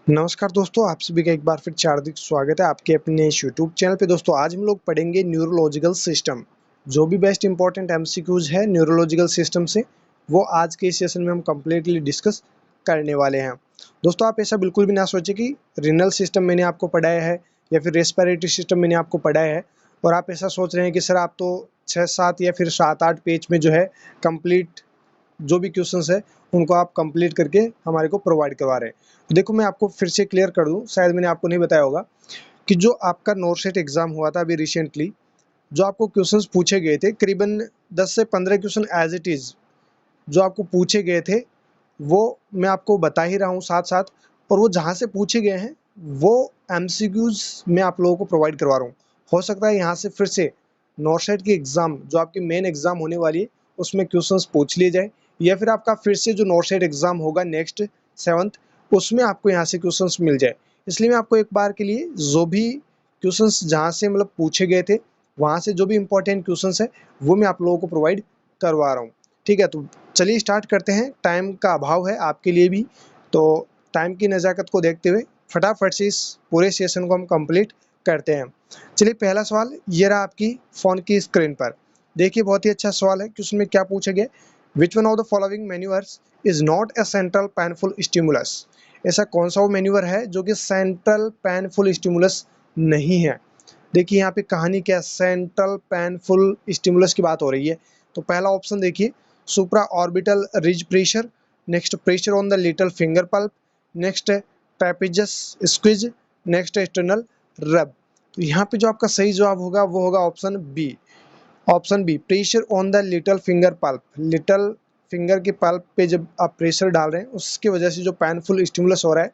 नमस्कार दोस्तों, आप सभी का एक बार फिर से हार्दिक स्वागत है आपके अपने इस यूट्यूब चैनल पे। दोस्तों आज हम लोग पढ़ेंगे न्यूरोलॉजिकल सिस्टम। जो भी बेस्ट इंपॉर्टेंट एमसीक्यूज है न्यूरोलॉजिकल सिस्टम से, वो आज के इस सेशन में हम कम्प्लीटली डिस्कस करने वाले हैं। दोस्तों आप ऐसा बिल्कुल भी ना सोचें कि रीनल सिस्टम मैंने आपको पढ़ाया है या फिर रेस्पिरेटरी सिस्टम मैंने आपको पढ़ाया है और आप ऐसा सोच रहे हैं कि सर आप तो 6-7 या फिर 7-8 पेज में जो है कंप्लीट जो भी क्वेश्चंस है उनको आप कंप्लीट करके हमारे को प्रोवाइड करवा रहे हैं। तो देखो मैं आपको फिर से क्लियर कर दूं, शायद मैंने आपको नहीं बताया होगा कि जो आपका नॉर्सेट एग्जाम हुआ था अभी रिसेंटली, जो आपको क्वेश्चंस पूछे गए थे करीबन 10 से 15 क्वेश्चन एज इट इज जो आपको पूछे गए थे, वो मैं आपको बता ही रहा हूँ साथ साथ। और वो जहाँ से पूछे गए हैं वो एमसीक्यूज मैं आप लोगों को प्रोवाइड करवा रहा हूँ। हो सकता है यहाँ से फिर से नॉर्सेट की एग्ज़ाम जो आपकी मेन एग्ज़ाम होने वाली है उसमें क्वेश्चंस पूछ लिए जाए, या फिर आपका फिर से जो नॉर्सेट एग्ज़ाम होगा नेक्स्ट 7th उसमें आपको यहाँ से क्वेश्चंस मिल जाए। इसलिए मैं आपको एक बार के लिए जो भी क्वेश्चंस जहाँ से मतलब पूछे गए थे वहाँ से जो भी इंपॉर्टेंट क्वेश्चंस है वो मैं आप लोगों को प्रोवाइड करवा रहा हूँ। ठीक है, तो चलिए स्टार्ट करते हैं। टाइम का अभाव है आपके लिए भी, तो टाइम की नज़ाकत को देखते हुए फटाफट से इस पूरे सेशन को हम कंप्लीट करते हैं। चलिए पहला सवाल ये रहा आपकी फ़ोन की स्क्रीन पर। देखिए बहुत ही अच्छा सवाल है कि उसमें क्या पूछा गया, which one of the following manoeuvres is not a central painful stimulus. ऐसा कौन सा वो मैन्यूअर है जो कि सेंट्रल पेनफुल स्टिमुलस नहीं है। देखिए यहाँ पे कहानी क्या है, सेंट्रल पेनफुल स्टिमुलस की बात हो रही है। तो पहला ऑप्शन देखिए, supraorbital ridge pressure, next pressure on the little finger pulp, next trapezius squeeze, next external rub. तो यहाँ पे जो आपका सही जवाब होगा वो होगा option B. Option B, pressure on the little finger pulp. Little finger के पल्प पे जब आप प्रेशर डाल रहे हैं उसकी वजह से जो पेनफुल स्टिमुलस हो रहा है,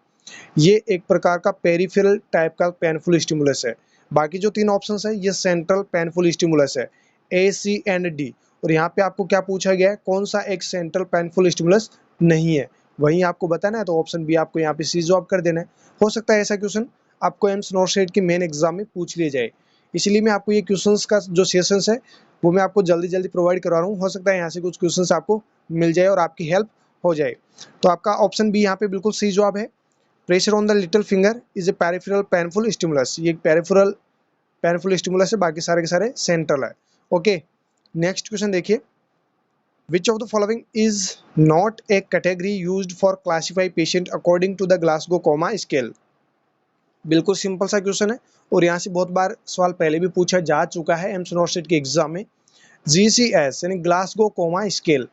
ये एक प्रकार का पेरिफेरल टाइप का पेनफुल स्टिमुलस है। बाकी जो 3 ऑप्शंस है ये सेंट्रल पेनफुल स्टिमुलस है, ए, सी एंड डी। और यहाँ पे आपको क्या पूछा गया है, कौन सा एक सेंट्रल पेनफुल स्टिमुलस नहीं है, वहीं आपको बताना है। तो ऑप्शन बी आपको यहाँ पे सी जवाब कर देना है। हो सकता है ऐसा क्वेश्चन आपको एम्स नॉर्सेट के मेन एग्जाम में पूछ लिए जाए, इसलिए मैं आपको ये क्वेश्चंस का जो सेशंस है वो मैं आपको जल्दी जल्दी प्रोवाइड करवा रहा हूँ। हो सकता है यहाँ से कुछ क्वेश्चंस आपको मिल जाए और आपकी हेल्प हो जाए। तो आपका ऑप्शन बी यहाँ पे बिल्कुल सही जवाब है। Pressure on the little finger is a peripheral painful stimulus. ये पेरिफेरल पेनफुल स्टिमुलस है, बाकी सारे के सारे सेंट्रल है। ओके, नेक्स्ट क्वेश्चन देखिए, which of the following is not a category used for classify patient according to the Glasgow coma scale. बिल्कुल simple सा क्वेश्चन है और यहाँ से बहुत बार सवाल पहले भी पूछा जा चुका है एम्स नॉर्सेट के एग्जाम में। GCS यानी Glasgow coma scale,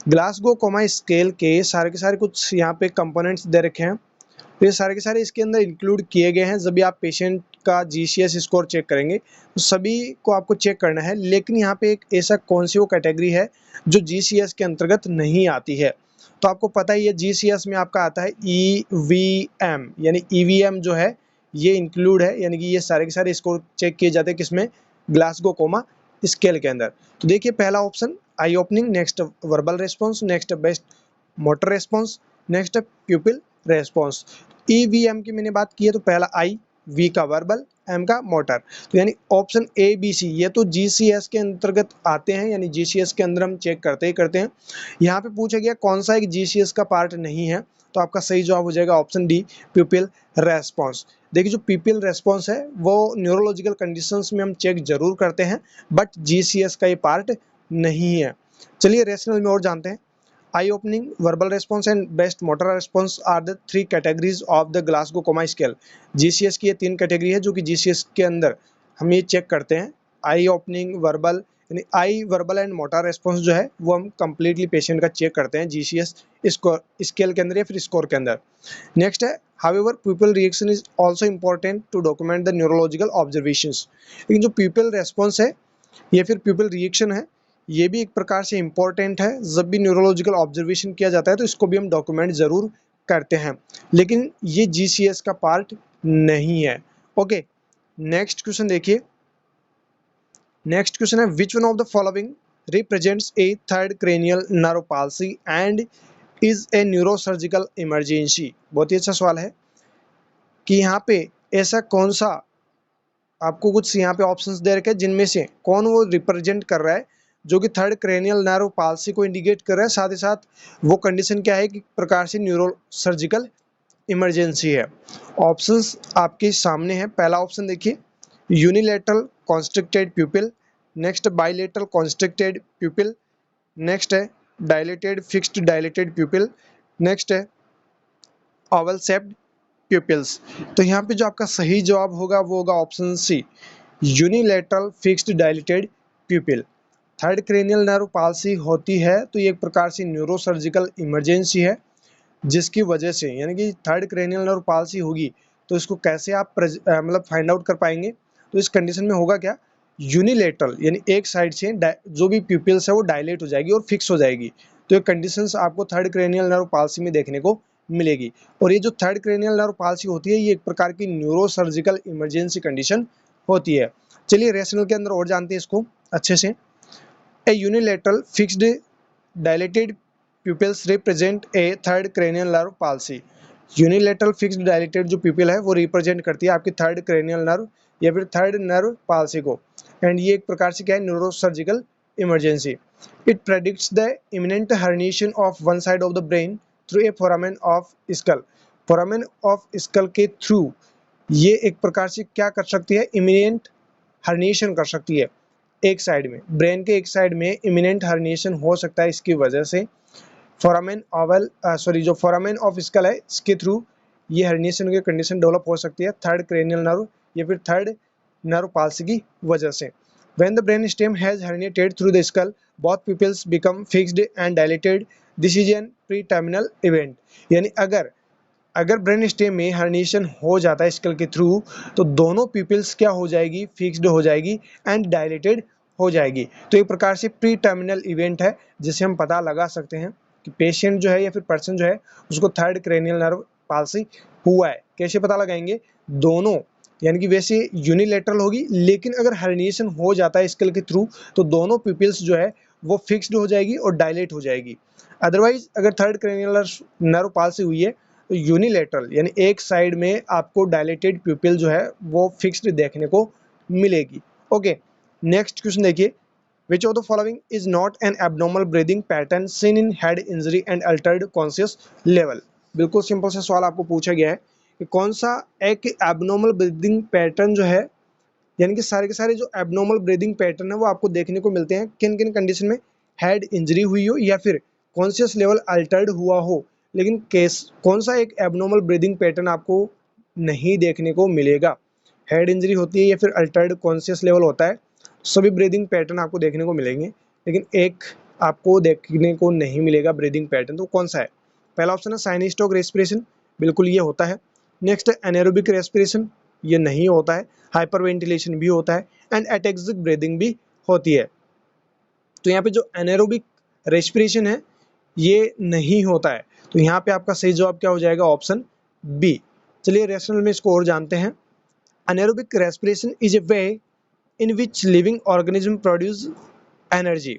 Glasgow coma scale के सारे कुछ यहाँ पे कंपोनेंट्स दे रखे हैं। तो ये सारे के सारे इसके अंदर इंक्लूड किए गए हैं। जब भी आप पेशेंट का GCS स्कोर चेक करेंगे तो सभी को आपको चेक करना है, लेकिन यहाँ पे एक ऐसा कौन सी वो कैटेगरी है जो GCS के अंतर्गत नहीं आती है। तो आपको पता ही है GCS में आपका आता है EVM, यानी EVM जो है ये इंक्लूड है, यानी कि ये सारे के सारे स्कोर चेक किए जाते हैं किसमें, ग्लासगो कोमा स्केल के अंदर। तो देखिए पहला option eye opening, next verbal response, next best motor response, next pupil response. EVM की मैंने बात की है तो पहला आई, V का वर्बल, M का मोटर। तो यानी ऑप्शन A B C ये तो GCS के अंतर्गत आते हैं, यानी GCS के अंदर हम चेक करते ही करते हैं। यहाँ पे पूछा गया कौन सा एक GCS का पार्ट नहीं है, तो आपका सही जवाब हो जाएगा ऑप्शन डी, प्यूपिल रेस्पॉन्स। देखिए जो प्यूपिल रेस्पॉन्स है वो न्यूरोलॉजिकल कंडीशंस में हम चेक जरूर करते हैं, बट GCS का ये पार्ट नहीं है। चलिए रेशनल में और जानते हैं। Eye opening, verbal response and best motor response are the 3 categories of the Glasgow Coma Scale। GCS की ये 3 कैटेगरी है जो कि GCS के अंदर हम ये चेक करते हैं। आई ओपनिंग, वर्बल, यानी आई वर्बल एंड मोटर रेस्पॉन्स जो है वो हम कंप्लीटली पेशेंट का चेक करते हैं GCS स्कोर स्केल के अंदर या फिर स्कोर के अंदर। नेक्स्ट है, however people reaction is also important to document the neurological observations. लेकिन जो पीपल रेस्पॉन्स है या फिर पीपल रिएक्शन है, ये भी एक प्रकार से इम्पोर्टेंट है। जब भी न्यूरोलॉजिकल ऑब्जर्वेशन किया जाता है तो इसको भी हम डॉक्यूमेंट जरूर करते हैं, लेकिन ये GCS का पार्ट नहीं है। ओके, नेक्स्ट क्वेश्चन देखिए। नेक्स्ट क्वेश्चन है, विच one of the following represents A third cranial nerve palsy and is a neurosurgical emergency. बहुत ही अच्छा सवाल है कि यहाँ पे ऐसा कौन सा, आपको कुछ यहाँ पे ऑप्शंस दे रखे हैं जिनमें से कौन वो रिप्रेजेंट कर रहा है जो कि थर्ड क्रेनियल नर्व पाल्सी को इंडिकेट कर रहा है, साथ ही साथ वो कंडीशन क्या है कि प्रकार से न्यूरो सर्जिकल इमरजेंसी है। ऑप्शंस आपके सामने हैं। पहला ऑप्शन देखिए, unilateral constricted pupil, next bilateral constricted pupil, next है dilated fixed dilated pupil, next है ओवल शेप्ड प्यूपिल्स। तो यहाँ पे जो आपका सही जवाब होगा वो होगा option C, unilateral fixed dilated pupil. Third cranial nerve palsy होती है तो ये एक प्रकार से न्यूरोसर्जिकल इमरजेंसी है, जिसकी वजह से यानी कि थर्ड क्रेनियल नर्व पाल्सी होगी तो इसको कैसे आप मतलब फाइंड आउट कर पाएंगे। तो इस कंडीशन में होगा क्या, यूनिलेटरल यानी एक साइड से जो भी प्यूपिल्स है वो डायलेट हो जाएगी और फिक्स हो जाएगी। तो ये कंडीशंस आपको थर्ड क्रेनियल नर्व पाल्सी में देखने को मिलेगी। और ये जो थर्ड क्रेनियल नर्व पाल्सी होती है ये एक प्रकार की न्यूरोसर्जिकल इमरजेंसी कंडीशन होती है। चलिए रेशनल के अंदर और जानते हैं इसको अच्छे से। A unilateral fixed dilated pupils represent a third cranial nerve palsy। Unilateral fixed dilated जो pupil है वो रिप्रेजेंट करती है आपकी थर्ड क्रेनियल नर्व या फिर थर्ड नर्व पाल्सी को। एंड ये एक प्रकार से क्या है, neurosurgical emergency. It predicts the imminent herniation of one side of the brain through a foramen of skull. Foramen of skull के थ्रू ये एक प्रकार से क्या कर सकती है, इमिनेंट हर्निएशन कर सकती है। एक साइड में ब्रेन के एक साइड में इमिनेंट हर्निएशन हो सकता है, इसकी वजह से फोरामेन जो फोरामेन ऑफ स्कल है इसके थ्रू ये हर्निएशन की कंडीशन डेवलप हो सकती है थर्ड क्रेनियल नर्व या फिर थर्ड नर्व पाल्सी की वजह से। When the brain stem has herniated through the skull, both pupils become fixed and dilated. This is an preterminal event। यानी अगर ब्रेन स्टेम में हर्निएशन हो जाता है स्कल के थ्रू तो दोनों पीपल्स क्या हो जाएगी, फिक्स्ड हो जाएगी एंड डायलेटेड हो जाएगी। तो एक प्रकार से प्री टर्मिनल इवेंट है जिससे हम पता लगा सकते हैं कि पेशेंट जो है या फिर पर्सन जो है उसको थर्ड क्रेनियल नर्व पाल्सी हुआ है। कैसे पता लगाएंगे, दोनों यानी कि वैसे यूनिलेटरल होगी लेकिन अगर हर्निएशन हो जाता है स्कल के थ्रू तो दोनों पीपल्स जो है वो फिक्स्ड हो जाएगी और डायलेट हो जाएगी। अदरवाइज अगर थर्ड क्रेनियल नर्व पाल्सी हुई है तो यूनिलेटरल यानी एक साइड में आपको डायलेटेड प्यूपिल जो है वो फिक्स्ड देखने को मिलेगी। ओके, नेक्स्ट क्वेश्चन देखिए, which of the following is not an abnormal breathing pattern seen in head injury and Altered conscious level. बिल्कुल सिंपल सा सवाल आपको पूछा गया है कि कौन सा एक एबनॉर्मल ब्रीदिंग पैटर्न जो है, यानी कि सारे के सारे जो एबनॉर्मल ब्रीदिंग पैटर्न है वो आपको देखने को मिलते हैं किन किन कंडीशन में, हेड इंजरी हुई हो या फिर कॉन्शियस लेवल अल्टर्ड हुआ हो। लेकिन कौन सा एक एबनॉर्मल ब्रीदिंग पैटर्न आपको नहीं देखने को मिलेगा, हेड इंजरी होती है या फिर अल्टर्ड कॉन्शियस लेवल होता है, सभी ब्रीदिंग पैटर्न आपको देखने को मिलेंगे लेकिन एक आपको देखने को नहीं मिलेगा ब्रीदिंग पैटर्न। तो कौन सा है, पहला ऑप्शन है साइनोस्टॉक रेस्पिरेशन, बिल्कुल ये होता है। नेक्स्ट है एनारोबिक रेस्पिरेशन, ये नहीं होता है। हाइपर वेंटिलेशन भी होता है एंड एटेक्सिक ब्रीदिंग भी होती है। तो यहाँ पे जो एनारोबिक रेस्पिरेशन है ये नहीं होता है, तो यहाँ पे आपका सही जवाब क्या हो जाएगा, ऑप्शन बी। चलिए रेशनल में इसको और जानते हैं। Anaerobic respiration is a way in which living organism produce energy.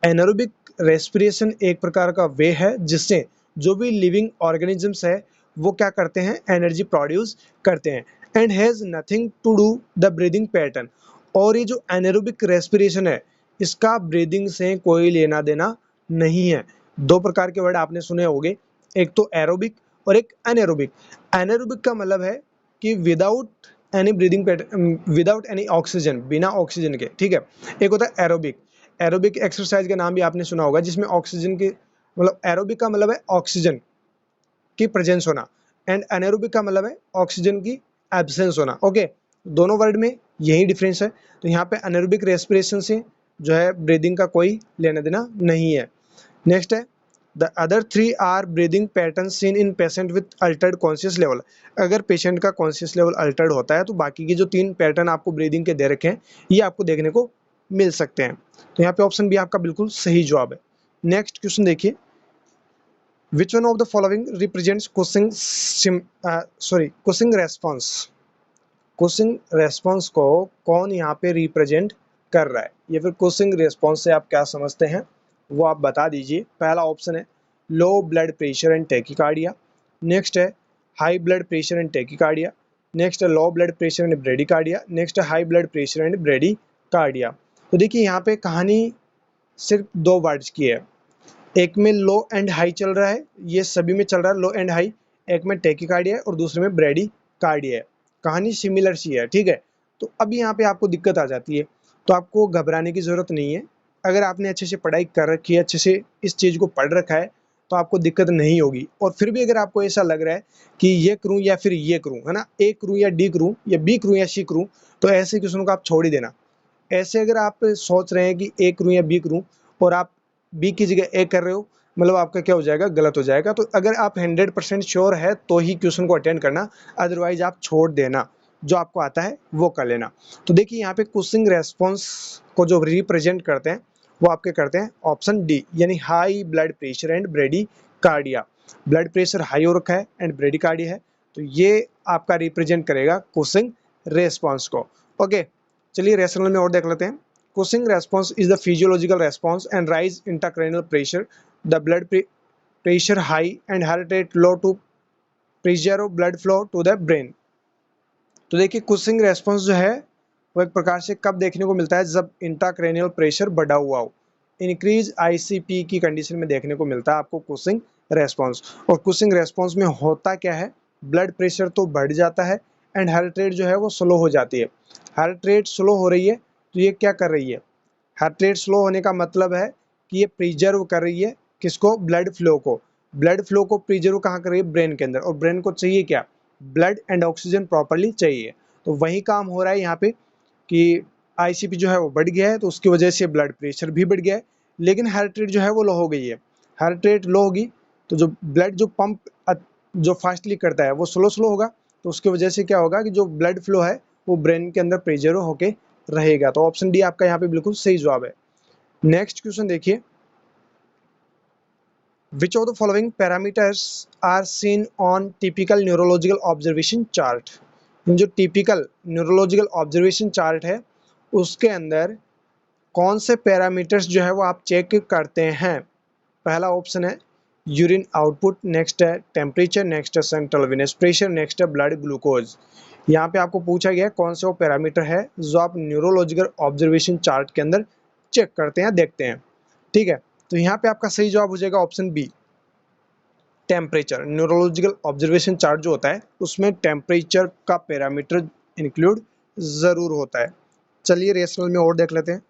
Anaerobic respiration एक प्रकार का वे है जिससे जो भी लिविंग ऑर्गेनिजम्स है वो क्या करते हैं, एनर्जी प्रोड्यूस करते हैं and has nothing to do the breathing pattern. और ये जो एनारोबिक रेस्पिरेशन है इसका ब्रीदिंग से कोई लेना देना नहीं है। दो प्रकार के वर्ड आपने सुने होंगे, एक तो एरोबिक और एक एनारोबिक। एनारोबिक का मतलब है कि without any breathing pattern, without any oxygen, बिना ऑक्सीजन के, ठीक है। एक होता है एरोबिक, एरोबिक एक्सरसाइज का नाम भी आपने सुना होगा जिसमें ऑक्सीजन की मतलब एरोबिक का मतलब है ऑक्सीजन की प्रेजेंस होना एंड एनारोबिक का मतलब है ऑक्सीजन की एब्सेंस होना। ओके, दोनों वर्ड में यही डिफरेंस है। तो यहाँ पे एनारोबिक रेस्पिरेशन से जो है ब्रीदिंग का कोई लेना देना नहीं है। नेक्स्ट है the other three are breathing pattern seen in patient with altered conscious level. अगर पेशेंट का कॉन्शियस लेवल अल्टर्ड होता है तो बाकी के जो तीन पैटर्न आपको ब्रीदिंग के दे रखे हैं ये आपको देखने को मिल सकते हैं। तो यहाँ पे ऑप्शन बी आपका बिल्कुल सही जवाब है। नेक्स्ट क्वेश्चन देखिए, विच one of the following represents Cushing response. Cushing response को कौन यहाँ पे रिप्रेजेंट कर रहा है या फिर कुशिंग रेस्पॉन्स से आप क्या समझते हैं वो आप बता दीजिए। पहला ऑप्शन है low blood pressure and tachycardia, next है high blood pressure and tachycardia, next है low blood pressure and bradycardia, next है high blood pressure and bradycardia. तो देखिए यहाँ पे कहानी सिर्फ दो वर्ड्स की है, एक में लो एंड हाई चल रहा है, ये सभी में चल रहा है लो एंड हाई, एक में टैकीकार्डिया है और दूसरे में ब्रेडीकार्डिया है। कहानी सिमिलर सी है, ठीक है। तो अब यहाँ पे आपको दिक्कत आ जाती है, तो आपको घबराने की ज़रूरत नहीं है। अगर आपने अच्छे से पढ़ाई कर रखी है, अच्छे से इस चीज़ को पढ़ रखा है, तो आपको दिक्कत नहीं होगी। और फिर भी अगर आपको ऐसा लग रहा है कि ये करूँ या फिर ये करूँ, है ना, ए करूँ या डी करूँ या बी करूँ या सी करूँ, तो ऐसे क्वेश्चन को आप छोड़ ही देना। ऐसे अगर आप सोच रहे हैं कि ए करूँ या बी करूँ और आप बी की जगह ए कर रहे हो, मतलब आपका क्या हो जाएगा, गलत हो जाएगा। तो अगर आप 100% श्योर है तो ही क्वेश्चन को अटेंड करना, अदरवाइज आप छोड़ देना, जो आपको आता है वो कर लेना। तो देखिए यहाँ पे क्वेश्चन रेस्पॉन्स को जो रिप्रेजेंट करते हैं वो आपके करते हैं ऑप्शन डी, यानी high blood pressure and bradycardia. Blood pressure high हो रखा है एंड ब्रेडीकार्डिया है, तो ये आपका रिप्रेजेंट करेगा क्वेश्चन रेस्पॉन्स को। ओके, चलिए रेशनल में और देख लेते हैं। Cushing response is the physiological response and rise intracranial pressure, the blood pressure high and heart rate low to preserve blood flow to the brain। तो देखिए कुशिंग रेस्पॉन्स जो है वो एक प्रकार से कब देखने को मिलता है, जब इंट्राक्रेनियल प्रेशर बढ़ा हुआ हो। इंक्रीज आईसीपी की कंडीशन में देखने को मिलता है आपको कुशिंग रेस्पॉन्स। और कुशिंग रेस्पॉन्स में होता क्या है, ब्लड प्रेशर तो बढ़ जाता है एंड हार्ट रेट जो है वो स्लो हो जाती है। हार्ट रेट स्लो हो रही है तो ये क्या कर रही है, हार्ट रेट स्लो होने का मतलब है कि ये प्रिजर्व कर रही है किसको, ब्लड फ्लो को। ब्लड फ्लो को प्रिजर्व कहाँ कर रही है, ब्रेन के अंदर। और ब्रेन को चाहिए क्या, ब्लड एंड ऑक्सीजन प्रॉपर्ली चाहिए। तो वही काम हो रहा है यहाँ पे कि आईसीपी जो है वो बढ़ गया है, तो उसकी वजह से ब्लड प्रेशर भी बढ़ गया है, लेकिन हार्ट रेट जो है वो लो हो गई है। हार्ट रेट लो होगी तो जो ब्लड जो पंप जो फास्टली करता है वो स्लो होगा, तो उसकी वजह से क्या होगा कि जो ब्लड फ्लो है वो ब्रेन के अंदर प्रिजर्व होके रहेगा। तो ऑप्शन डी आपका यहाँ पे बिल्कुल सही जवाब है। नेक्स्ट क्वेश्चन देखिए, which of the following parameters are seen on typical neurological observation chart। जो टिपिकल न्यूरोलॉजिकल ऑब्जर्वेशन चार्ट है उसके अंदर कौन से पैरामीटर्स जो है वो आप चेक करते हैं। पहला ऑप्शन है यूरिन आउटपुट, नेक्स्ट है टेम्परेचर, नेक्स्ट है सेंट्रल वेनस प्रेशर, नेक्स्ट है ब्लड ग्लूकोज। यहाँ पे आपको पूछा गया है कौन से वो पैरामीटर है जो आप न्यूरोलॉजिकल ऑब्जर्वेशन चार्ट के अंदर चेक करते हैं, देखते हैं, ठीक है। तो यहाँ पे आपका सही जवाब हो जाएगा option B, temperature. Neurological observation chart जो होता है उसमें टेम्परेचर का पैरामीटर इंक्लूड जरूर होता है। चलिए रेशनल में और देख लेते हैं।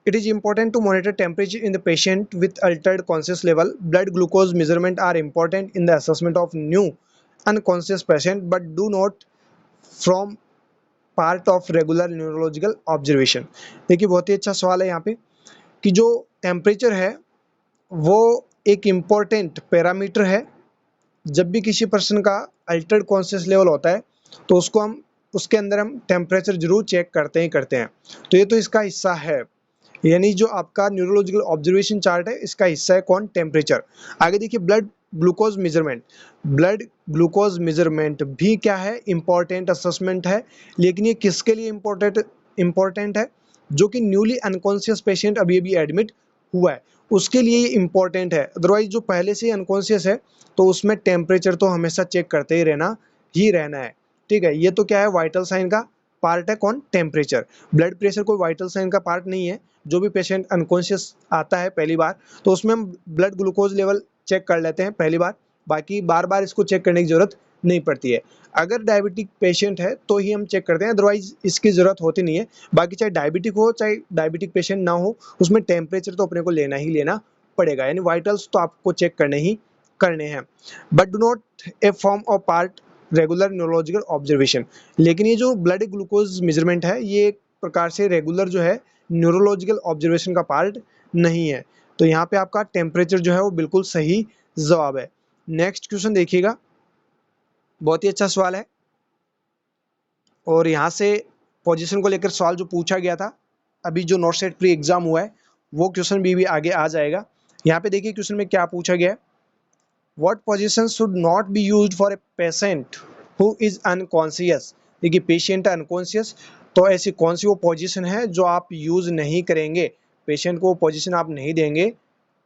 It is important to monitor temperature in the patient with altered conscious level. Blood glucose measurement are important in the assessment of new unconscious patient, but do not form part of regular neurological observation। देखिए बहुत ही अच्छा सवाल है यहाँ पे कि जो temperature है वो एक इम्पॉर्टेंट पैरामीटर है। जब भी किसी पर्सन का अल्टर्ड कॉन्शियस लेवल होता है तो उसको हम उसके अंदर हम टेम्परेचर जरूर चेक करते ही करते हैं। तो ये तो इसका हिस्सा है, यानी जो आपका न्यूरोलॉजिकल ऑब्जर्वेशन चार्ट है इसका हिस्सा है कौन, टेम्परेचर। आगे देखिए blood glucose measurement. Blood glucose measurement भी क्या है, इंपॉर्टेंट असेसमेंट है, लेकिन ये किसके लिए इंपॉर्टेंट है, जो कि न्यूली अनकॉन्शियस पेशेंट अभी अभी एडमिट हुआ है उसके लिए ये इंपॉर्टेंट है। अदरवाइज जो पहले से ही अनकॉन्शियस है तो उसमें टेम्परेचर तो हमेशा चेक करते ही रहना है, ठीक है। ये तो क्या है, वाइटल साइन का पार्ट है कौन, टेम्परेचर। ब्लड प्रेशर कोई वाइटल साइन का पार्ट नहीं है। जो भी पेशेंट अनकॉन्शियस आता है पहली बार तो उसमें हम ब्लड ग्लूकोज लेवल चेक कर लेते हैं पहली बार, बाकी बार बार इसको चेक करने की जरूरत नहीं पड़ती है। अगर डायबिटिक पेशेंट है तो ही हम चेक करते हैं, अदरवाइज इसकी जरूरत होती नहीं है। बाकी चाहे डायबिटिक हो चाहे डायबिटिक पेशेंट ना हो, उसमें टेम्परेचर तो अपने को लेना ही लेना पड़ेगा, यानी वाइटल्स तो आपको चेक करने हैं, but do not a form of part regular neurological observation. लेकिन ये जो ब्लड ग्लूकोज मेजरमेंट है ये एक प्रकार से रेगुलर जो है न्यूरोलॉजिकल ऑब्जर्वेशन का पार्ट नहीं है। तो यहाँ पे आपका टेम्परेचर जो है वो बिल्कुल सही जवाब है। नेक्स्ट क्वेश्चन देखिएगा, बहुत ही अच्छा सवाल है और यहाँ से पोजीशन को लेकर सवाल जो पूछा गया था अभी जो नॉट सेट प्री एग्जाम हुआ है वो क्वेश्चन भी आगे आ जाएगा। यहाँ पे देखिए क्वेश्चन में क्या पूछा गया है, what position should not be used for a patient who is unconscious. देखिए पेशेंट अनकॉन्शियस, तो ऐसी कौन सी वो पोजीशन है जो आप यूज नहीं करेंगे, पेशेंट को पोजीशन आप नहीं देंगे,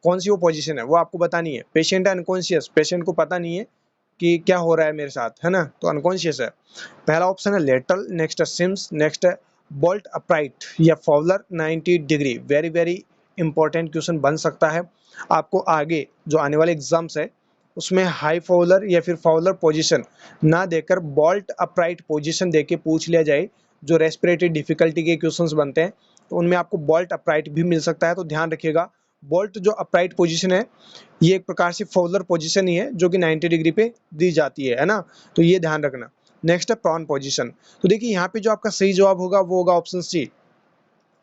कौन सी वो पोजीशन है वो आपको बतानी है। पेशेंट अनकॉन्शियस, पेशेंट को पता नहीं है कि क्या हो रहा है मेरे साथ, है ना, तो अनकॉन्शियस है। पहला ऑप्शन है लेटरल, नेक्स्ट है सिम्स, नेक्स्ट है बोल्ट अपराइट या Fowler 90 degree. Very very important question बन सकता है आपको आगे जो आने वाले एग्जाम्स है उसमें हाई फाउलर या फिर फाउलर पोजीशन ना देकर बोल्ट अपराइट पोजीशन देके पूछ लिया जाए, जो रेस्पिरेटरी डिफिकल्टी के क्वेश्चंस बनते हैं तो उनमें आपको बोल्ट अपराइट भी मिल सकता है। तो ध्यान रखिएगा, बोल्ट जो अपराइट पोजीशन है ये एक प्रकार से फाउलर पोजीशन ही है जो कि 90 डिग्री पे दी जाती है ना, तो ये ध्यान रखना। नेक्स्ट है प्रॉन पोजीशन। तो देखिए यहाँ पे जो आपका सही जवाब होगा वो होगा ऑप्शन सी।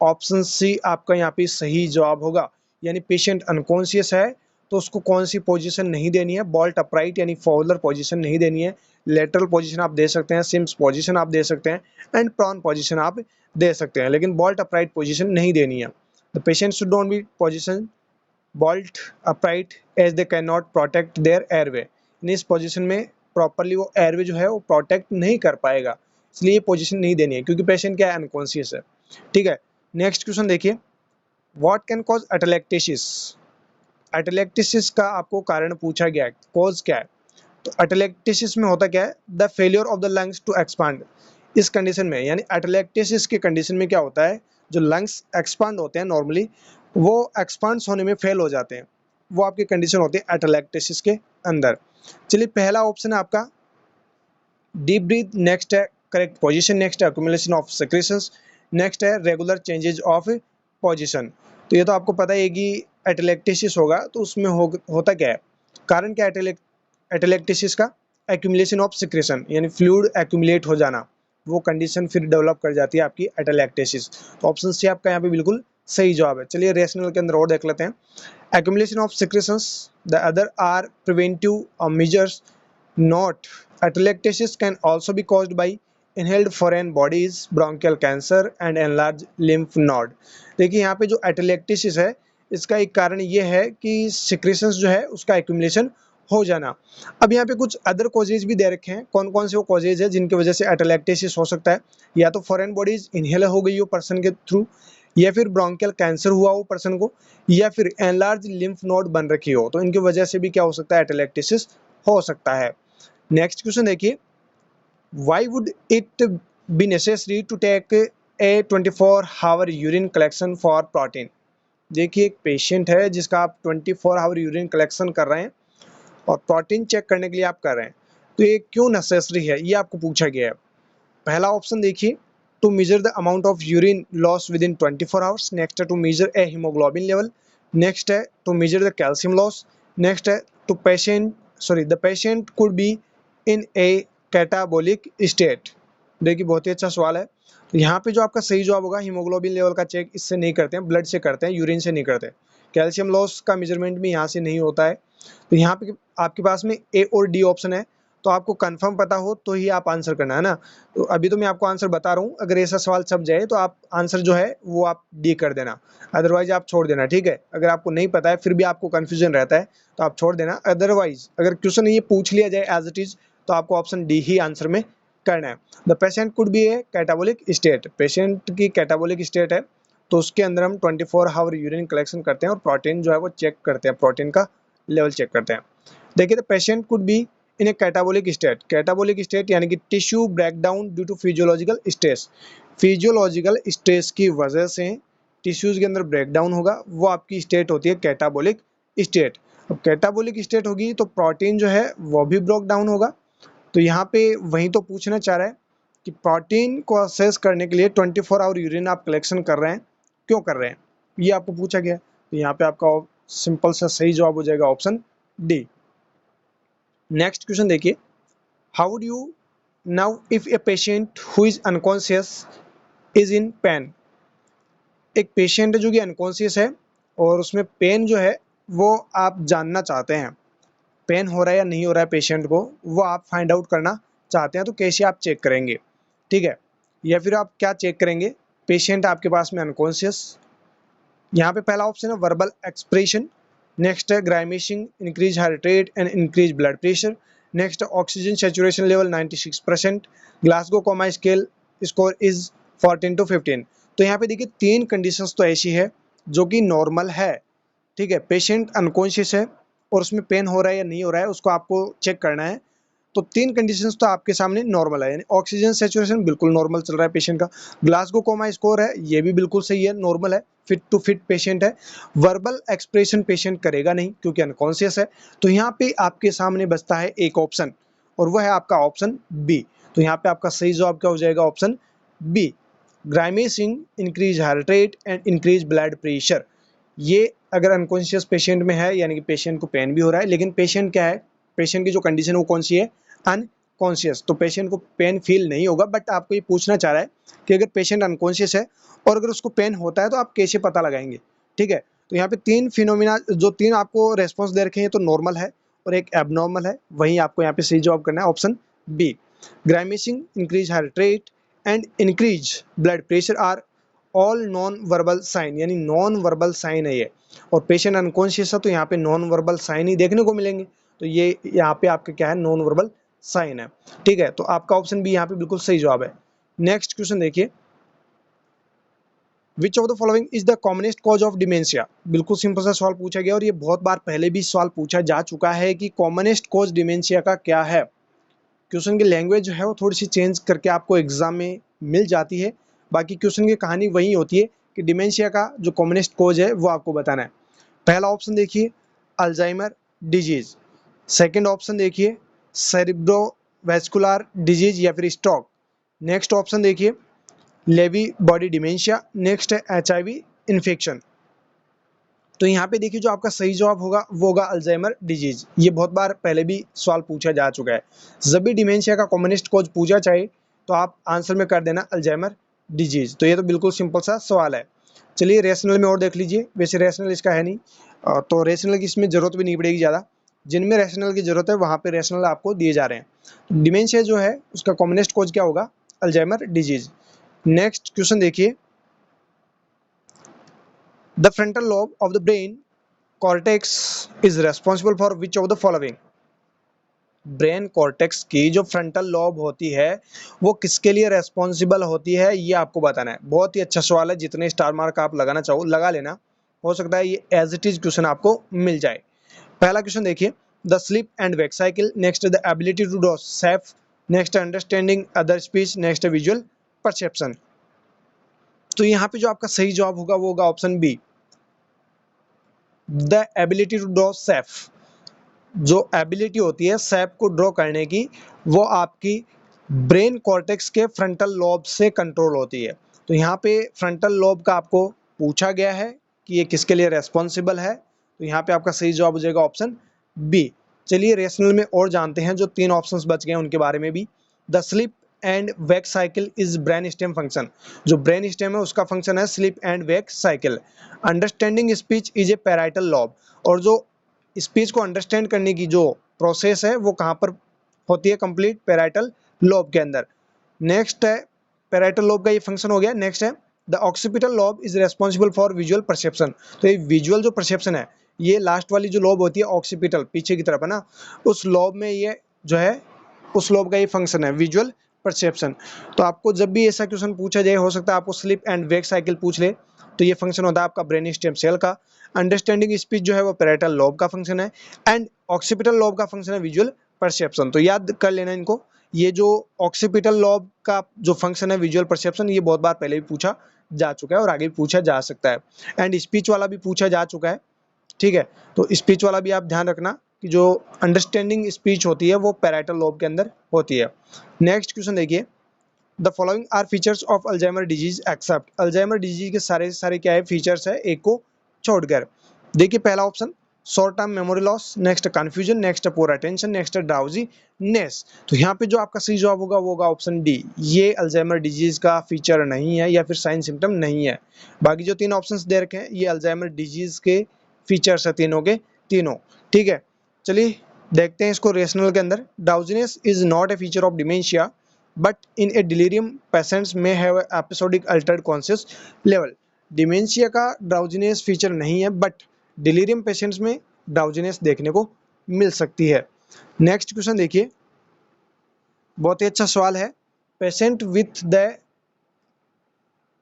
ऑप्शन सी आपका यहाँ पे सही जवाब होगा, यानी पेशेंट अनकॉन्शियस है तो उसको कौन सी पोजीशन नहीं देनी है, बोल्ट अपराइट यानी फॉलर पोजीशन नहीं देनी है, लेटरल पोजीशन आप दे सकते हैं, सिम्स पोजीशन आप दे सकते हैं एंड प्रॉन पोजीशन आप दे सकते हैं, लेकिन बोल्ट अपराइट पोजीशन नहीं देनी है। The patient should not be position bolt upright as they can not protect their airway. इस पोजीशन में प्रॉपरली वो एयरवे जो है वो प्रोटेक्ट नहीं कर पाएगा, इसलिए पोजीशन नहीं देनी है क्योंकि पेशेंट क्या है, अनकॉन्शियस है। ठीक है, नेक्स्ट क्वेश्चन देखिए, what can cause atelectasis. Atelectasis का आपको कारण पूछा गया है, कॉज क्या है। तो एटेलेक्टेसिस में होता क्या है, the failure of the lungs to expand. इस कंडीशन में यानी एटेलेक्टेसिस के कंडीशन में क्या होता है, जो लंग्स एक्सपांड होते हैं नॉर्मली वो एक्सपांड्स होने में फेल हो जाते हैं, वो आपकी कंडीशन होती है एटेलेक्टेसिस के अंदर। चलिए पहला ऑप्शन है आपका डीप ब्रीथ, नेक्स्ट है करेक्ट पोजीशन, नेक्स्ट है एक्यूमुलेशन ऑफ सेक्रेशंस, नेक्स्ट है रेगुलर चेंजेस ऑफ पोजीशन। तो ये तो आपको पता है कि एटेलेक्टेसिस होगा, तो उसमें होता क्या है, कारण क्या है एटेलेक्टेसिस का, एक्यूमुलेशन ऑफ सिक्रेशन यानी फ्लूइड एक्यूमुलेट हो जाना, वो कंडीशन फिर डेवलप कर जाती है आपकी एटेलेक्टेसिस। तो ऑप्शन सी आपका यहाँ पे बिल्कुल सही जवाब है। चलिए रेशनल के अंदर और देख लेते हैं, accumulation of secretions, the other are preventive measures not, atelectasis can also be caused by inhaled foreign bodies, bronchial cancer and enlarged lymph node। देखिए यहाँ पे जो एटेलेक्टेसिस है इसका एक कारण ये है कि सिक्रेशंस जो है उसका एक्यूमुलेशन हो जाना। अब यहाँ पे कुछ अदर कॉजेज भी दे रखे हैं, कौन कौन से वो कॉजेज है जिनकी वजह से एटेलेक्टेसिस हो सकता है, या तो फॉरेन बॉडीज इनहेल हो गई हो पर्सन के थ्रू, या फिर ब्रोंकियल कैंसर हुआ हो पर्सन को, या फिर एनलार्ज लिम्फ नोड बन रखी हो, तो इनकी वजह से भी क्या हो सकता है, एटेलेक्टेसिस हो सकता है। नेक्स्ट क्वेश्चन देखिए, why would it be necessary to take a 24-hour urine collection for protein। देखिए एक पेशेंट है जिसका आप 24 आवर यूरिन कलेक्शन कर रहे हैं और प्रोटीन चेक करने के लिए आप कर रहे हैं, तो ये क्यों नेसेसरी है ये आपको पूछा गया है। पहला ऑप्शन देखिए, to measure the amount of urine loss within 24 hours, next है to measure a haemoglobin level, next है to measure the calcium loss, next है to the patient could be in a catabolic state. देखिए बहुत ही अच्छा सवाल है। तो यहाँ पे जो आपका सही जवाब होगा, हीमोग्लोबिन लेवल का चेक इससे नहीं करते हैं, ब्लड से करते हैं, यूरिन से नहीं करते। कैल्शियम लॉस का मेजरमेंट भी यहाँ से नहीं होता है। तो यहाँ पे आपके पास में ए और डी ऑप्शन है, तो आपको कंफर्म पता हो तो ही आप आंसर करना है ना। तो अभी तो मैं आपको आंसर बता रहा हूँ, अगर ऐसा सवाल छप जाए तो आप आंसर जो है वो आप डी कर देना, अदरवाइज आप छोड़ देना। ठीक है, अगर आपको नहीं पता है फिर भी आपको कन्फ्यूजन रहता है तो आप छोड़ देना, अदरवाइज अगर क्वेश्चन ये पूछ लिया जाए एज इट इज तो आपको ऑप्शन डी ही आंसर में करना है। The patient could B A catabolic state, patient की कैटाबोलिक स्टेट है तो उसके अंदर हम 24 आवर यूरिन कलेक्शन करते हैं और प्रोटीन जो है वो चेक करते हैं, प्रोटीन का लेवल चेक करते हैं। देखिए the patient could be in a catabolic state, catabolic state यानी कि tissue breakdown due to physiological stress, physiological stress की वजह से टिश्यूज के अंदर ब्रेकडाउन होगा, वो आपकी स्टेट होती है कैटाबोलिक स्टेट। अब कैटाबोलिक स्टेट होगी तो प्रोटीन जो है वो भी ब्रेक डाउन होगा। तो यहाँ पे वही तो पूछना चाह रहा है कि प्रोटीन को असेस करने के लिए 24 आवर यूरिन आप कलेक्शन कर रहे हैं, क्यों कर रहे हैं, ये आपको पूछा गया। तो यहाँ पे आपका सिंपल सा सही जवाब हो जाएगा ऑप्शन डी। नेक्स्ट क्वेश्चन देखिए, how would you now if a patient who is unconscious is in pen. एक पेशेंट है जो कि अनकॉन्शियस है और उसमें पेन जो है वो आप जानना चाहते हैं, पेन हो रहा है या नहीं हो रहा है पेशेंट को, वो आप फाइंड आउट करना चाहते हैं, तो कैसे आप चेक करेंगे। ठीक है, या फिर आप क्या चेक करेंगे, पेशेंट आपके पास में अनकॉन्शियस, यहाँ पे पहला ऑप्शन है वर्बल एक्सप्रेशन, नेक्स्ट है grimacing, increase heart rate and increase blood pressure, next oxygen saturation level 96%, Glasgow coma scale score is 14 to 15। तो यहाँ पे देखिए तीन कंडीशंस तो ऐसी है जो कि नॉर्मल है। ठीक है, पेशेंट अनकॉन्शियस है और उसमें पेन हो रहा है या नहीं हो रहा है उसको आपको चेक करना है, तो तीन कंडीशंस तो आपके सामने नॉर्मल है, यानी ऑक्सीजन सेचुरेशन बिल्कुल नॉर्मल चल रहा है पेशेंट का, ग्लासगो कोमा स्कोर है ये भी बिल्कुल सही है, नॉर्मल है, फिट टू फिट पेशेंट है, वर्बल एक्सप्रेशन पेशेंट करेगा नहीं क्योंकि अनकॉन्शियस है। तो यहाँ पे आपके सामने बचता है एक ऑप्शन और वह है आपका ऑप्शन बी। तो यहाँ पे आपका सही जवाब क्या हो जाएगा, option B, grimacing increase heart rate and increase blood pressure. ये अगर अनकॉन्शियस पेशेंट में है यानी कि पेशेंट को पेन भी हो रहा है, लेकिन पेशेंट क्या है, पेशेंट की जो कंडीशन है वो कौन सी है, अनकॉन्शियस। तो पेशेंट को पेन फील नहीं होगा, बट आपको ये पूछना चाह रहा है कि अगर पेशेंट अनकॉन्शियस है और अगर उसको पेन होता है तो आप कैसे पता लगाएंगे। ठीक है, तो यहाँ पे तीन फिनोमिना, जो तीन आपको रेस्पॉन्स दे रखे हैं, तो नॉर्मल है और एक एबनॉर्मल है, वहीं आपको यहाँ पे सही जवाब करना है option B. Grimacing, increase heart rate and increase blood pressure are all non verbal sign, यानी नॉन वर्बल साइन है ये, और पेशेंट अनकॉन्शियस है तो यहाँ पे नॉन वर्बल साइन ही देखने को मिलेंगे। तो ये यहाँ पे आपका क्या है, नॉन वर्बल साइन है। ठीक है, तो आपका ऑप्शन बी यहाँ पे बिल्कुल सही जवाब है। नेक्स्ट क्वेश्चन देखिए, which of the following is the commonest cause of dementia. बिल्कुल सिंपल सा सवाल पूछा गया और ये बहुत बार पहले भी सवाल पूछा जा चुका है कि कॉमनेस्ट कॉज डिमेंशिया का क्या है। क्वेश्चन की लैंग्वेज जो है वो थोड़ी सी चेंज करके आपको एग्जाम में मिल जाती है, बाकी क्वेश्चन की कहानी वही होती है कि डिमेंशिया का जो कॉमनेस्ट कॉज है वो आपको बताना है। पहला ऑप्शन देखिए, अल्जाइमर डिजीज। सेकंड ऑप्शन देखिए, सेरिब्रोवैस्कुलर डिजीज या फिर स्ट्रोक। नेक्स्ट ऑप्शन देखिए, लेवी बॉडी डिमेंशिया। नेक्स्ट है एचआईवी इन्फेक्शन। तो यहाँ पे देखिए जो आपका सही जवाब होगा वो होगा अल्जाइमर डिजीज। ये बहुत बार पहले भी सवाल पूछा जा चुका है। जब भी डिमेंशिया का कॉमनेस्ट कॉज पूछा जाए तो आप आंसर में कर देना अल्जाइमर डिजीज। तो ये तो बिल्कुल सिंपल सा सवाल है। चलिए रेशनल में और देख लीजिए, वैसे रेशनल इसका है नहीं, तो रेशनल की इसमें जरूरत भी नहीं पड़ेगी ज़्यादा। जिनमें रेशनल की जरूरत है वहाँ पे रेशनल आपको दिए जा रहे हैं। डिमेंशिया जो है उसका कॉमनेस्ट कॉज क्या होगा, अल्जाइमर डिजीज। नेक्स्ट क्वेश्चन देखिए, the frontal lobe of the brain cortex is responsible for which of the following. Brain cortex की जो फ्रंटल लॉब होती है वो किसके लिए रेस्पॉन्सिबल होती है, ये आपको बताना है। बहुत ही अच्छा सवाल है, जितने स्टार मार्क आप लगाना चाहो लगा लेना, हो सकता है ये एज इट इज क्वेश्चन आपको मिल जाए। पहला क्वेश्चन देखिए, the sleep and wake cycle. Next the ability to do shape. Next understanding other speech. Next visual perception. तो यहाँ पे जो आपका सही जवाब होगा वो होगा option B, the ability to draw shape. जो एबिलिटी होती है सेफ को ड्रॉ करने की, वो आपकी ब्रेन कॉर्टेक्स के फ्रंटल लोब से कंट्रोल होती है। तो यहाँ पे फ्रंटल लोब का आपको पूछा गया है कि ये किसके लिए रेस्पॉन्सिबल है, तो यहाँ पे आपका सही जवाब हो जाएगा ऑप्शन बी। चलिए रेशनल में और जानते हैं, जो तीन ऑप्शंस बच गए हैं उनके बारे में भी। The sleep and wake cycle is brain stem function. जो ब्रेन स्टेम है उसका फंक्शन है sleep and wake cycle. Understanding speech is a parietal lobe. और जो स्पीच को अंडरस्टैंड करने की जो प्रोसेस है वो कहाँ पर होती है, कंप्लीट पैराइटल लोब के अंदर। नेक्स्ट है पैराइटल लोब का ये फंक्शन हो गया। नेक्स्ट है the occipital lobe is responsible for visual perception. तो ये विजुअल जो परसेप्शन है, ये लास्ट वाली जो लोब होती है ऑक्सीपिटल पीछे की तरफ है ना, उस लोब में ये जो है, उस लोब का ये फंक्शन है विजुअल परसेप्शन। तो आपको जब भी ऐसा क्वेश्चन पूछा जाए, हो सकता है आपको स्लीप एंड वेक साइकिल पूछ ले, तो ये फंक्शन होता है आपका ब्रेन स्टेम सेल का। अंडरस्टैंडिंग स्पीच जो है वो पैराइटल लोब का फंक्शन है, एंड ऑक्सीपिटल लोब का फंक्शन है विजुअल परसेप्शन। तो याद कर लेना इनको। ये जो ऑक्सीपिटल लोब का जो फंक्शन है विजुअल परसेप्शन, ये बहुत बार पहले भी पूछा जा चुका है और आगे भी पूछा जा सकता है। एंड स्पीच वाला भी पूछा जा चुका है। ठीक है, तो स्पीच वाला भी आप ध्यान रखना कि जो अंडरस्टैंडिंग स्पीच होती है वो पैराइटल लोब के अंदर होती है। नेक्स्ट क्वेश्चन देखिए, the following are features of Alzheimer disease except. Alzheimer disease के सारे क्या है, फीचर्स है, एक को छोड़कर। देखिए पहला option, short term memory loss. Next confusion. Next poor attention. Next drowsiness. तो यहाँ पे जो आपका सही जवाब होगा वो होगा ऑप्शन डी, ये अल्जाइमर डिजीज का फीचर नहीं है या फिर साइन सिम्टम नहीं है। बाकी जो तीन ऑप्शंस दे रखे हैं ये अल्जाइमर डिजीज के फीचर्स है, तीनों के तीनों। ठीक है, चलिए देखते हैं इसको रेशनल के अंदर। Drowsiness is not a feature of dementia but in a delirium patients में have episodic altered conscious level. Dementia का ड्राउजीनेस फीचर नहीं है, बट डिलीरियम पेशेंट्स में ड्राउजीनेस देखने को मिल सकती है। नेक्स्ट क्वेश्चन देखिए, बहुत ही अच्छा सवाल है। Patient with the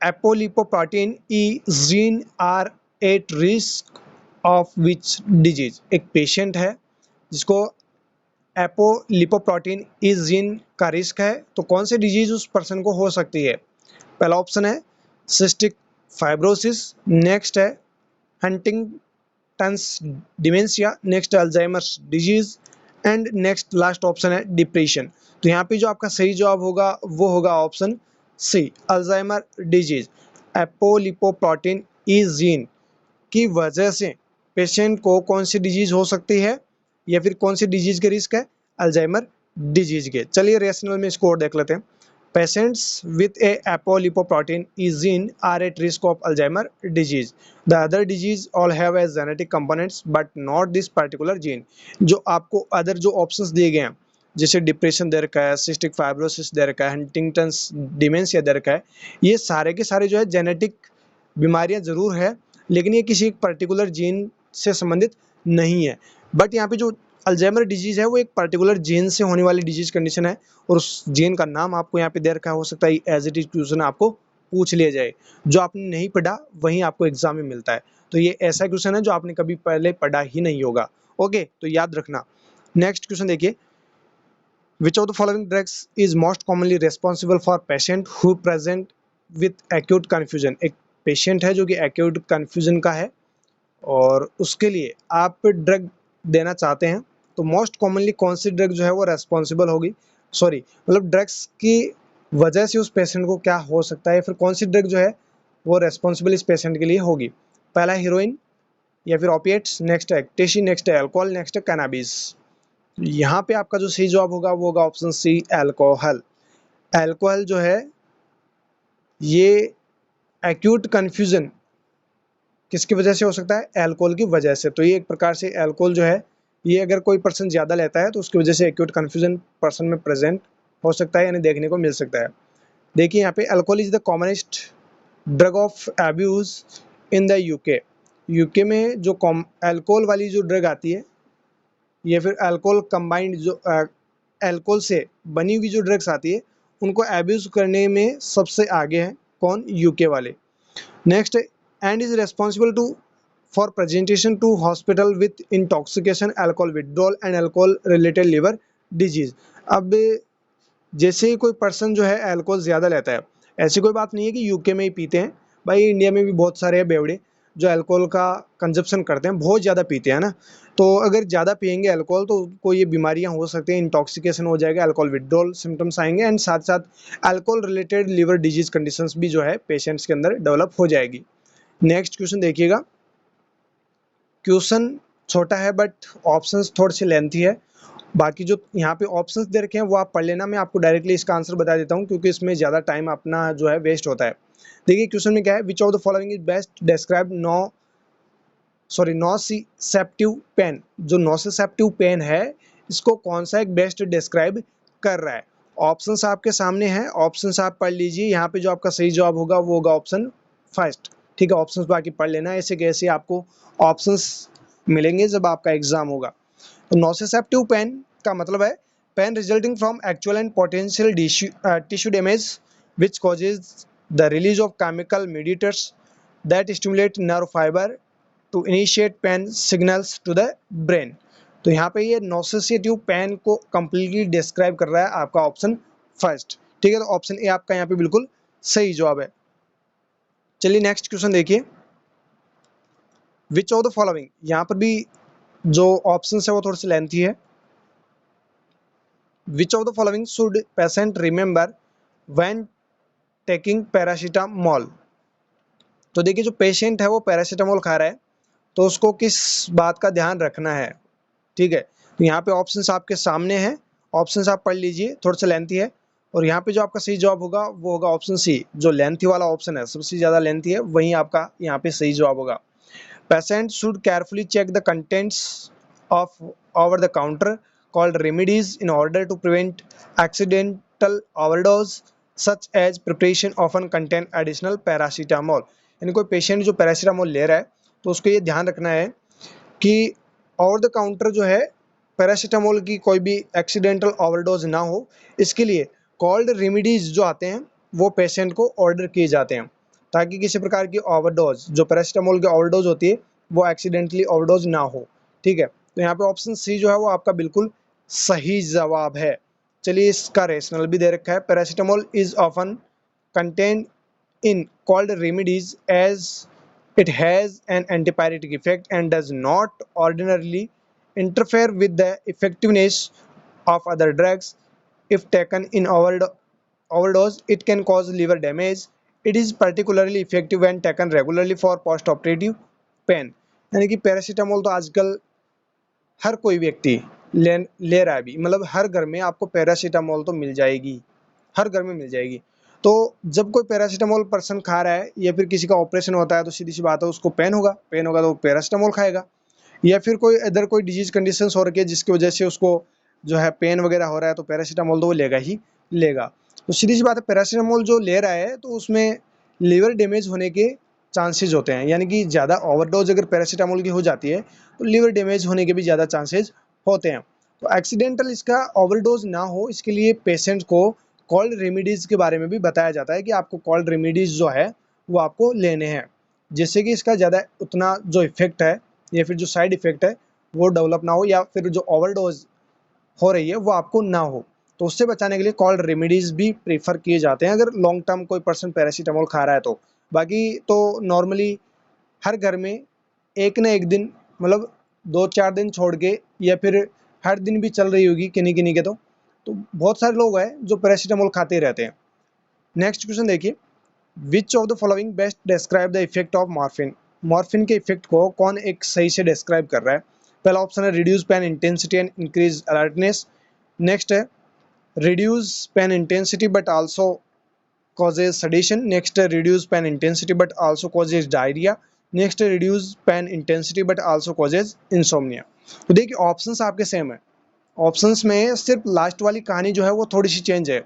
apolipoprotein E gene are at risk of which disease. एक पेशेंट है जिसको एपोलिपोप्रोटीन इस जीन का रिस्क है, तो कौन से डिजीज उस पर्सन को हो सकती है। पहला ऑप्शन है सिस्टिक फाइब्रोसिस, नेक्स्ट है Huntington's dementia, next Alzheimer's disease and next last option है डिप्रेशन। तो यहाँ पे जो आपका सही जवाब होगा वो होगा option C, Alzheimer disease. Apolipoprotein E gene की वजह से पेशेंट को कौन सी डिजीज हो सकती है या फिर कौन सी डिजीज के रिस्क है, अल्जाइमर डिजीज के। चलिए रेशनल में इसको और देख लेते हैं। Patients with a apolipoprotein E gene are at risk of Alzheimer disease. The other disease all have a genetic components but not this particular gene. जो आपको अदर जो ऑप्शंस दिए गए हैं, जैसे डिप्रेशन दे रखा है, सिस्टिक फाइब्रोसिस दे रखा है, हंटिंगटन्स डिमेंशिया दे रखा है, ये सारे के सारे जो है जेनेटिक बीमारियां जरूर है, लेकिन ये किसी एक पर्टिकुलर जीन से संबंधित नहीं है। बट यहाँ पे जो अल्जाइमर डिजीज है वो एक पर्टिकुलर जीन से होने वाली डिजीज कंडीशन है, और उस जीन का नाम आपको यहाँ पे दे रखा है। हो सकता है एज इट इज क्वेश्चन आपको पूछ लिया जाए, जो आपने नहीं पढ़ा वही आपको एग्जाम में मिलता है। तो ये ऐसा क्वेश्चन है जो आपने कभी पहले पढ़ा ही नहीं होगा। ओके, तो याद रखना। नेक्स्ट क्वेश्चन देखिए, which of the following drugs is most commonly responsible for patient who present with acute confusion। एक पेशेंट है जो कि acute confusion का है और उसके लिए आप ड्रग देना चाहते हैं, तो मोस्ट कॉमनली कौन सी ड्रग जो है वो रेस्पॉन्सिबल होगी, सॉरी मतलब ड्रग्स की वजह से उस पेशेंट को क्या हो सकता है, फिर कौन सी ड्रग जो है वो रेस्पॉन्सिबल इस पेशेंट के लिए होगी। पहला हीरोइन या फिर ओपिएट्स, नेक्स्ट है एक्टेशी, नेक्स्ट है अल्कोहल, नेक्स्ट है कैनाबिस। यहाँ पे आपका जो सही जवाब होगा वो होगा ऑप्शन सी, अल्कोहल। अल्कोहल जो है ये एक्यूट कन्फ्यूजन किसकी वजह से हो सकता है, अल्कोहल की वजह से। तो ये एक प्रकार से अल्कोहल जो है ये अगर कोई पर्सन ज़्यादा लेता है तो उसकी वजह से एक्यूट कन्फ्यूजन पर्सन में प्रेजेंट हो सकता है, यानी देखने को मिल सकता है। देखिए यहाँ पे alcohol is the commonest drug of abuse in the UK. UK में जो अल्कोहल वाली जो ड्रग आती है या फिर अल्कोहल कंबाइंड जो अल्कोहल से बनी हुई जो ड्रग्स आती है उनको एब्यूज करने में सबसे आगे है कौन, यूके वाले। Next, and is responsible to for presentation to hospital with intoxication, alcohol withdrawal and alcohol related liver disease. अब जैसे ही कोई पर्सन जो है अल्कोहल ज़्यादा लेता है, ऐसी कोई बात नहीं है कि यूके में ही पीते हैं, भाई इंडिया में भी बहुत सारे बेवड़े जो अल्कोहल का कंजप्शन करते हैं, बहुत ज़्यादा पीते हैं ना। तो अगर ज़्यादा पियेंगे अल्कोहल तो उनको ये बीमारियां हो सकती हैं, इंटॉक्सिकेशन हो जाएगा, अल्कोहल विड्रॉल सिम्टम्स आएंगे एंड साथ साथ alcohol related liver disease conditions भी जो है पेशेंट्स के अंदर डेवलप हो जाएगी। नेक्स्ट क्वेश्चन देखिएगा, क्वेश्चन छोटा है बट ऑप्शंस थोड़ी सी लेंथी है। बाकी जो यहाँ पे ऑप्शंस दे रखे हैं वो आप पढ़ लेना, मैं आपको डायरेक्टली इसका आंसर बता देता हूँ क्योंकि इसमें ज़्यादा टाइम अपना जो है वेस्ट होता है। देखिए क्वेश्चन में क्या है, which of the following is best describe nociceptive pain. जो नॉसिसेप्टिव पेन है इसको कौन सा एक बेस्ट डिस्क्राइब कर रहा है। ऑप्शंस आपके सामने हैं, ऑप्शंस आप पढ़ लीजिए। यहाँ पे जो आपका सही जवाब होगा वो होगा ऑप्शन फर्स्ट। ठीक है, ऑप्शंस बाकी पढ़ लेना, ऐसे कैसे आपको ऑप्शंस मिलेंगे जब आपका एग्जाम होगा। तो नॉसिसेप्टिव पेन का मतलब है pain resulting from actual and potential tissue damage which causes the release of chemical mediators that stimulate nerve fibre to initiate pain signals to the brain. तो यहाँ पे ये नॉसिसेटिव पेन को कंप्लीटली डिस्क्राइब कर रहा है आपका ऑप्शन फर्स्ट। ठीक है, तो ऑप्शन ए आपका यहाँ पे बिल्कुल सही जवाब है। चलिए नेक्स्ट क्वेश्चन देखिए, विच ऑफ द फॉलोइंग, यहाँ पर भी जो ऑप्शन है वो थोड़ी सी लेंथी है। Which of the following should patient remember when taking paracetamol. तो देखिए जो पेशेंट है वो पैरासीटामोल खा रहा है तो उसको किस बात का ध्यान रखना है। ठीक है, तो यहाँ पे ऑप्शंस आपके सामने हैं, ऑप्शंस आप पढ़ लीजिए, थोड़ा सा लेंथी है। और यहाँ पे जो आपका सही जवाब होगा वो होगा ऑप्शन सी, जो लेंथी वाला ऑप्शन है सबसे ज़्यादा लेंथी है, वही आपका यहाँ पे सही जवाब होगा। Patient should carefully check the contents of over the counter cold remedies in order to prevent accidental overdose such as preparation often contain additional paracetamol. यानी कोई पेशेंट जो पैरासीटामोल ले रहा है तो उसको ये ध्यान रखना है कि ओवर द काउंटर जो है पैरासीटामोल की कोई भी एक्सीडेंटल ओवरडोज ना हो, इसके लिए कॉल्ड रेमेडीज जो आते हैं वो पेशेंट को ऑर्डर किए जाते हैं ताकि किसी प्रकार की ओवरडोज, जो पैरासीटामोल की ओवरडोज होती है वो एक्सीडेंटली ओवरडोज ना हो। ठीक है, तो यहाँ पे ऑप्शन सी जो है वो आपका बिल्कुल सही जवाब है। चलिए इसका रेशनल भी दे रखा है, paracetamol is often contain in cold remedies as it has an antipyretic effect and does not ordinarily interfere with the effectiveness of other drugs. If taken in overdose, it can cause liver damage. It is particularly effective when taken regularly for post-operative pain. यानी कि paracetamol तो आजकल हर कोई व्यक्ति ले रहा है अभी, मतलब हर घर में आपको पैरासीटामोल तो मिल जाएगी, हर घर में मिल जाएगी। तो जब कोई पैरासीटामोल पर्सन खा रहा है या फिर किसी का ऑपरेशन होता है तो सीधी सी बात है उसको पेन होगा, पेन होगा तो वो पैरासीटामोल खाएगा। या फिर कोई अदर कोई डिजीज कंडीशन हो रखी है जिसकी वजह से उसको जो है पेन वगैरह हो रहा है तो पैरासीटामोल तो वो लेगा ही लेगा। तो सीधी सी बात है पैरासीटामोल जो ले रहा है तो उसमें लीवर डैमेज होने के चांसेज होते हैं, यानी कि ज़्यादा ओवरडोज अगर पैरासीटामोल की हो जाती है तो लीवर डैमेज होने के भी ज़्यादा चांसेज होते हैं। तो एक्सीडेंटल इसका ओवरडोज ना हो इसके लिए पेशेंट को कोल्ड रेमेडीज़ के बारे में भी बताया जाता है कि आपको कोल्ड रेमेडीज़ जो है वो आपको लेने हैं, जिससे कि इसका ज़्यादा उतना जो इफेक्ट है या फिर जो साइड इफेक्ट है वो डेवलप ना हो या फिर जो ओवरडोज हो रही है वो आपको ना हो। तो उससे बचाने के लिए कोल्ड रेमेडीज़ भी प्रेफर किए जाते हैं अगर लॉन्ग टर्म कोई पर्सन पैरासीटामोल खा रहा है तो। बाकी तो नॉर्मली हर घर में एक ना एक दिन, मतलब 2-4 दिन छोड़ के या फिर हर दिन भी चल रही होगी किन्हीं किन्हीं के तो बहुत सारे लोग हैं जो पैरासीटामोल खाते ही रहते हैं। नेक्स्ट क्वेश्चन देखिए, which of the following best describe the effect of morphine. Morphine के इफेक्ट को कौन एक सही से डिस्क्राइब कर रहा है। पहला ऑप्शन है reduce pain intensity and increase alertness. Next है reduce pain intensity but also causes sedation. Next reduce pain intensity but also causes diarrhea. Next reduce pain intensity but also causes insomnia. तो देखिए options आपके same है, options में सिर्फ last वाली कहानी जो है वो थोड़ी सी चेंज है।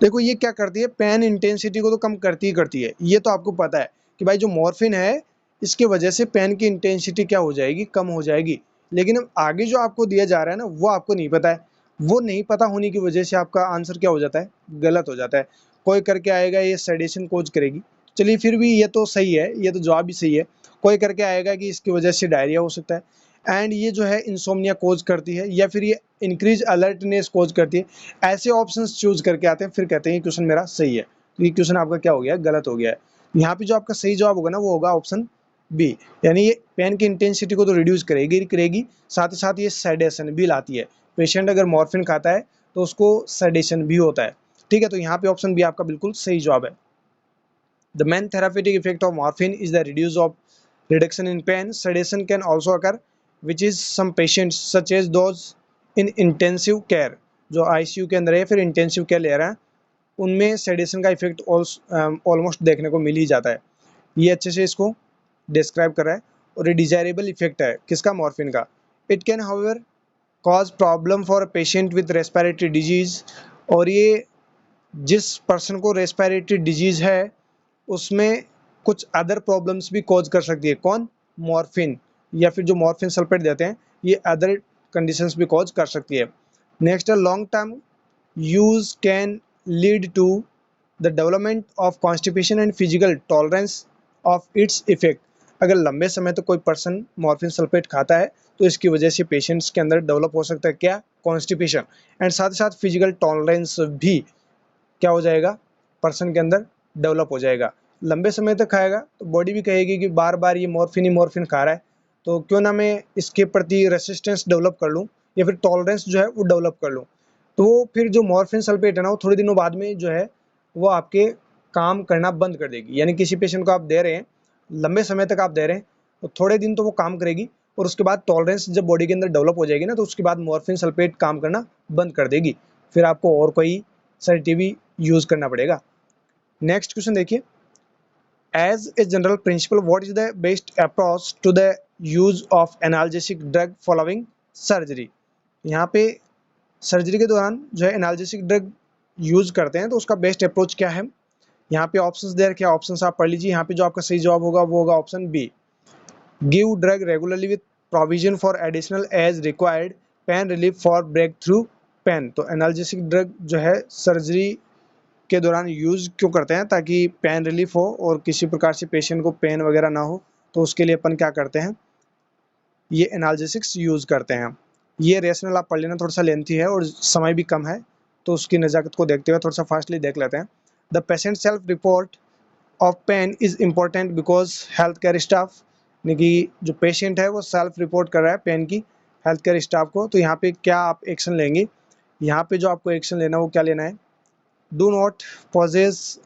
देखो ये क्या करती है, पेन इंटेंसिटी को तो कम करती ही करती है, ये तो आपको पता है कि भाई जो मॉर्फिन है इसके वजह से पेन की इंटेंसिटी क्या हो जाएगी, कम हो जाएगी। लेकिन अब आगे जो आपको दिया जा रहा है ना वो आपको नहीं पता है, वो नहीं पता होने की वजह से आपका आंसर क्या हो जाता है, गलत हो जाता है। कोई करके आएगा ये सेडेशन कोज करेगी, चलिए फिर भी ये तो सही है, ये तो जवाब भी सही है। कोई करके आएगा कि इसकी वजह से डायरिया हो सकता है, एंड ये जो है इंसोम्निया कोज करती है, या फिर ये इंक्रीज अलर्टनेस कोज करती है। ऐसे ऑप्शंस चूज करके आते हैं फिर कहते हैं ये क्वेश्चन मेरा सही है। तो ये क्वेश्चन आपका क्या हो गया, गलत हो गया है। यहाँ पे जो आपका सही जवाब होगा ना वो होगा ऑप्शन बी, यानी ये पेन की इंटेंसिटी को तो रिड्यूस करेगी करेगी, साथ ही साथ ये सेडेशन भी लाती है। पेशेंट अगर मॉर्फिन खाता है तो उसको सेडेशन भी होता है, ठीक है। तो यहाँ पे ऑप्शन बी आपका बिल्कुल सही जवाब है। The main therapeutic effect of morphine is the reduction in pain. Sedation can also occur, which is some patients such as those in intensive care, जो ICU के अंदर है फिर इंटेंसिव केयर ले रहे हैं, उनमें सेडेशन का इफेक्ट ऑलमोस्ट देखने को मिल ही जाता है। ये अच्छे से इसको डिस्क्राइब कर रहा है। और ये डिजायरेबल इफेक्ट है किसका, मॉर्फिन का। It can however cause problem for a patient with respiratory disease, और ये जिस पर्सन को रेस्पिरेटरी डिजीज है उसमें कुछ अदर प्रॉब्लम्स भी कॉज कर सकती है। कौन, मॉर्फिन, या फिर जो मॉर्फिन सल्फेट देते हैं ये अदर कंडीशंस भी कॉज कर सकती है। नेक्स्ट है long term use can lead to the development of constipation and physical tolerance of its effect. अगर लंबे समय तक कोई पर्सन मॉर्फिन सल्फेट खाता है तो इसकी वजह से पेशेंट्स के अंदर डेवलप हो सकता है क्या, कॉन्स्टिपेशन, एंड साथ ही साथ फिजिकल टॉलरेंस भी क्या हो जाएगा, पर्सन के अंदर डेवलप हो जाएगा। लंबे समय तक खाएगा तो बॉडी भी कहेगी कि बार बार ये मॉर्फिन ही मॉर्फिन खा रहा है तो क्यों ना मैं इसके प्रति रेसिस्टेंस डेवलप कर लूँ या फिर टॉलरेंस जो है वो डेवलप कर लूँ। तो वो फिर जो मॉर्फिन सल्फेट है ना वो थोड़े दिनों बाद में जो है वो आपके काम करना बंद कर देगी। यानी किसी पेशेंट को आप दे रहे हैं, लंबे समय तक आप दे रहे हैं तो थोड़े दिन तो वो काम करेगी और उसके बाद टॉलरेंस जब बॉडी के अंदर डेवलप हो जाएगी ना तो उसके बाद मॉर्फिन सल्फेट काम करना बंद कर देगी, फिर आपको और कोई सेडेटिव यूज करना पड़ेगा। नेक्स्ट क्वेश्चन देखिए, as a general principle what is the best approach to the use of analgesic drug following surgery. यहाँ पे सर्जरी के दौरान जो है एनाल्जेसिक ड्रग यूज करते हैं तो उसका बेस्ट अप्रोच क्या है। यहाँ पे ऑप्शंस दे रखे हैं, ऑप्शंस आप पढ़ लीजिए। यहाँ पे जो आपका सही जवाब होगा वो होगा option B, give drug regularly with provision for additional as required pain relief for breakthrough pain. तो एनाल्जेसिक ड्रग जो है सर्जरी के दौरान यूज़ क्यों करते हैं, ताकि पेन रिलीफ हो और किसी प्रकार से पेशेंट को पेन वगैरह ना हो, तो उसके लिए अपन क्या करते हैं, ये एनाल्जेसिक्स यूज़ करते हैं। ये रेशनल आप पढ़ लेना, थोड़ा सा लेंथी है और समय भी कम है तो उसकी नज़ाकत को देखते हुए थोड़ा सा फास्टली देख लेते हैं। The patient self report of pain is important because health care staff, यानी कि जो पेशेंट है वो सेल्फ रिपोर्ट कर रहा है पेन की हेल्थ केयर स्टाफ को, तो यहाँ पे क्या आप एक्शन लेंगे? यहाँ पे जो आपको एक्शन लेना है वो क्या लेना है? Do not possess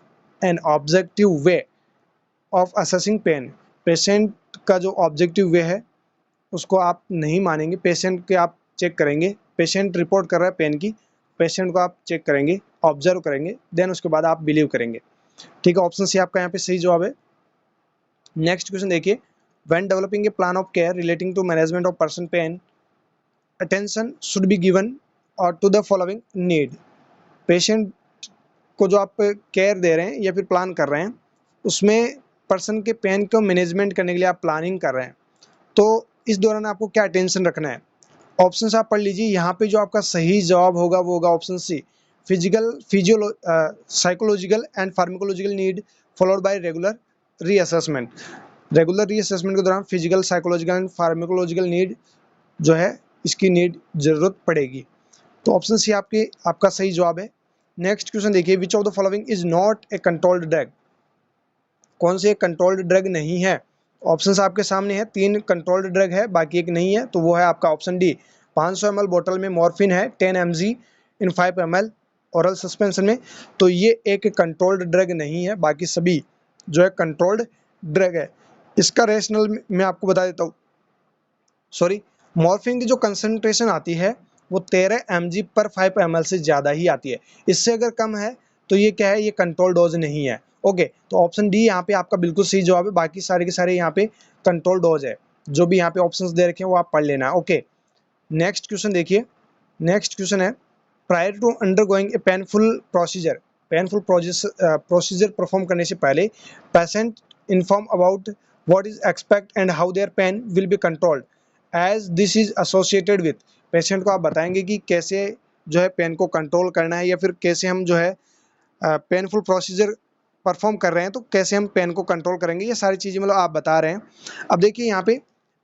an objective way of assessing pain. Patient का जो ऑब्जेक्टिव वे है उसको आप नहीं मानेंगे, पेशेंट के आप चेक करेंगे, पेशेंट रिपोर्ट कर रहा है पेन की, पेशेंट को आप चेक करेंगे, ऑब्जर्व करेंगे, देन उसके बाद आप बिलीव करेंगे। ठीक है, ऑप्शन सी आपका यहाँ पे सही जवाब है। नेक्स्ट क्वेश्चन देखिए, when developing a plan of care relating to management of person pain, attention should be given और to the following need. Patient को जो आप केयर दे रहे हैं या फिर प्लान कर रहे हैं, उसमें पर्सन के पेन को मैनेजमेंट करने के लिए आप प्लानिंग कर रहे हैं, तो इस दौरान आपको क्या अटेंशन रखना है? ऑप्शन आप पढ़ लीजिए। यहाँ पे जो आपका सही जवाब होगा वो होगा option C, psychological and pharmacological need followed by regular reassessment. Regular reassessment के दौरान physical, psychological and pharmacological need जो है इसकी नीड जरूरत पड़ेगी। तो ऑप्शन सी आपका सही जवाब है। नेक्स्ट क्वेश्चन देखिए, which of the following is not A controlled drug. कौन सी एक कंट्रोल्ड ड्रग नहीं है? ऑप्शंस आपके सामने है, 3 कंट्रोल्ड ड्रग है, बाकी एक नहीं है, तो वो है आपका ऑप्शन डी। 500 ml बोतल में मॉर्फिन है, 10 mg इन 5 ml ओरल सस्पेंशन में, तो ये एक कंट्रोल्ड ड्रग नहीं है, बाकी सभी जो है कंट्रोल्ड ड्रग है। इसका रेशनल मैं आपको बता देता हूँ। सॉरी, मॉर्फिन की जो कंसंट्रेशन आती है वो 13 mg पर 5 ml से ज़्यादा ही आती है। इससे अगर कम है तो ये क्या है? ये कंट्रोल डोज नहीं है। ओके, तो ऑप्शन डी यहाँ पे आपका बिल्कुल सही जवाब है। बाकी सारे के सारे यहाँ पे कंट्रोल डोज है। जो भी यहाँ पे ऑप्शंस दे रखे हैं वो आप पढ़ लेना है। ओके, नेक्स्ट क्वेश्चन देखिए। नेक्स्ट क्वेश्चन है, prior to undergoing a painful procedure perform करने से पहले patient inform about what is expect and how their pain will be controlled as this is associated with. Patient को आप बताएंगे कि कैसे जो है पेन को कंट्रोल करना है, या फिर कैसे हम जो है पेनफुल प्रोसीजर परफॉर्म कर रहे हैं तो कैसे हम पेन को कंट्रोल करेंगे, ये सारी चीज़ें मतलब आप बता रहे हैं। अब देखिए यहाँ पे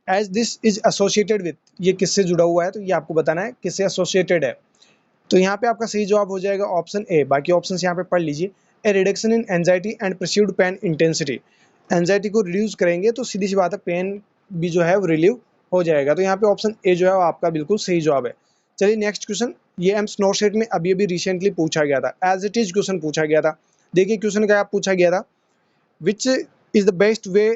as this is associated with, ये किससे जुड़ा हुआ है, तो ये आपको बताना है किससे एसोसिएटेड है। तो यहाँ पे आपका सही जवाब हो जाएगा ऑप्शन ए। बाकी ऑप्शन यहाँ पे पढ़ लीजिए। A reduction in anxiety and perceived pain intensity. Anxiety को रिड्यूस करेंगे तो सीधी सी बात है पेन भी जो है वो रिलीव हो जाएगा। तो यहाँ पे ऑप्शन ए जो है वो आपका बिल्कुल सही जवाब है। चलिए नेक्स्ट क्वेश्चन, ये एम्स नोटसेट में अभी अभी रिसेंटली पूछा गया था, एज इट इज क्वेश्चन पूछा गया था। देखिए क्वेश्चन क्या पूछा गया था, which is the best way